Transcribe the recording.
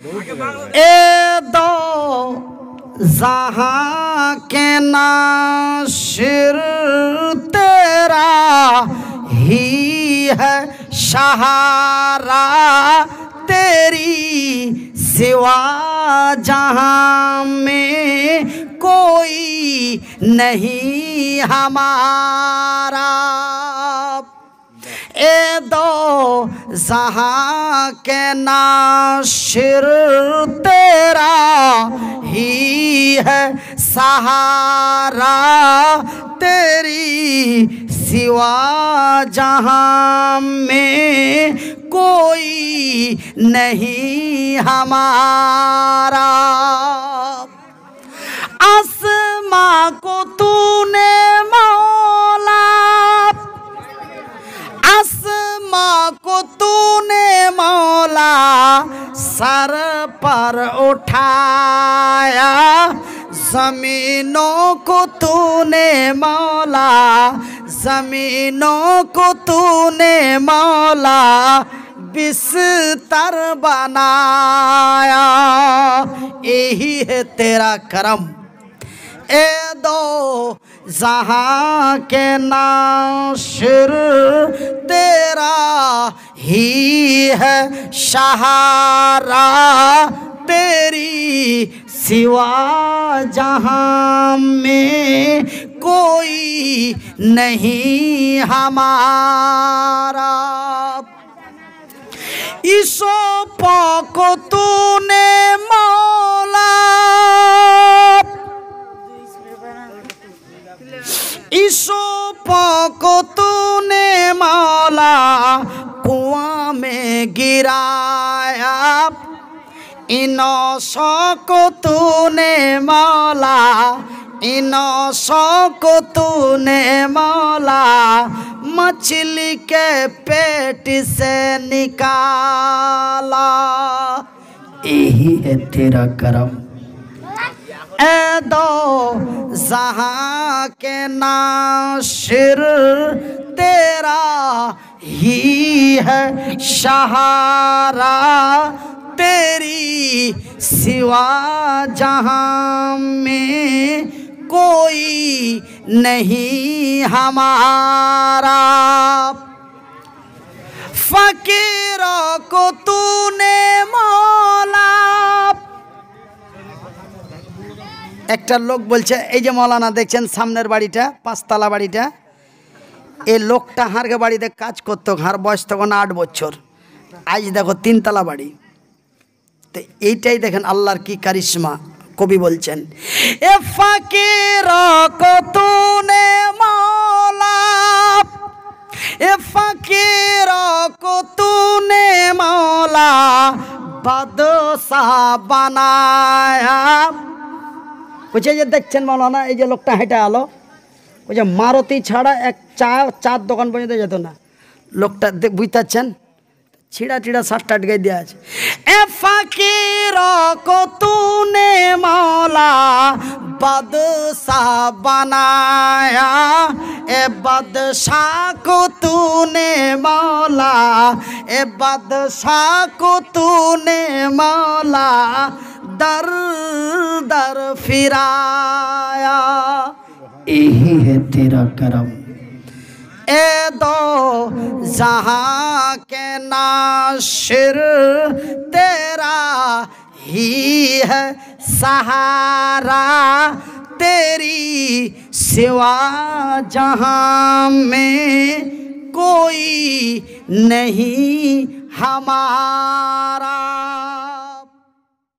ए दो जहां के नासिर तेरा ही है सहारा, तेरी सिवा जहां में कोई नहीं हमारा। ए दो जहां के नासिर तेरा ही है सहारा, तेरी सिवा जहां में कोई नहीं हमारा। आसमां को तूने मौला, आसमां को तूने मौला सर पर उठाया, जमीनों को तूने मौला, जमीनों को तूने मौला बिस्तर बनाया। यही है तेरा करम। ए दो जहां के नासिर तेरा ही है सहारा, तेरी सिवा जहां में कोई नहीं हमारा। यूसुफ को तूने मौला, यूसुफ को तूने मौला कुआं में गिराया, इनों को तूने मौला, इनों को तूने मौला मछली के पेट से निकाला। यही है तेरा करम। ए दो जहां के नासिर तेरा ही है सहारा, तेरी सिवा जहां में कोई नहीं हमारा। फकीरों को तूने मौला। একটা লোক বলছে এই যে মৌলানা দেখছেন সামনের বাড়িটা, পাঁচতলা বাড়িটা, এই লোকটা হারকে বাড়িতে কাজ করতো, হার বয়স তখন 8 বছর, আজ দেখো 3তলা বাড়ি। তো এইটাই দেখেন আল্লাহর কি কারিশমা। কবি বলছেন এ ফকির কো তুনে মৌলা, এ ফকির কো তুনে মৌলা বাদশাহ বানায়া। বলছে যে দেখছেন মৌলানা এই যে লোকটা হেঁটে আলো, ওই যে মারুতি ছাড়া এক চার দোকান পর্যন্ত যেত না। লোকটা বুঝতে পারছেন, ছিঁড়া ছিঁড়া শার্ট টাট গায়ে দেওয়া আছে। এ ফকির কো তুনে মৌলা বাদশাহ বানায়া, এ বাদশাহ কো তুনে মৌলা, এ বাদশাহ কো তুনে মৌলা दर दर फिराया। यही है तेरा करम। ए दो जहां के नासिर तेरा ही है सहारा, तेरी सिवा जहां में कोई नहीं हमारा।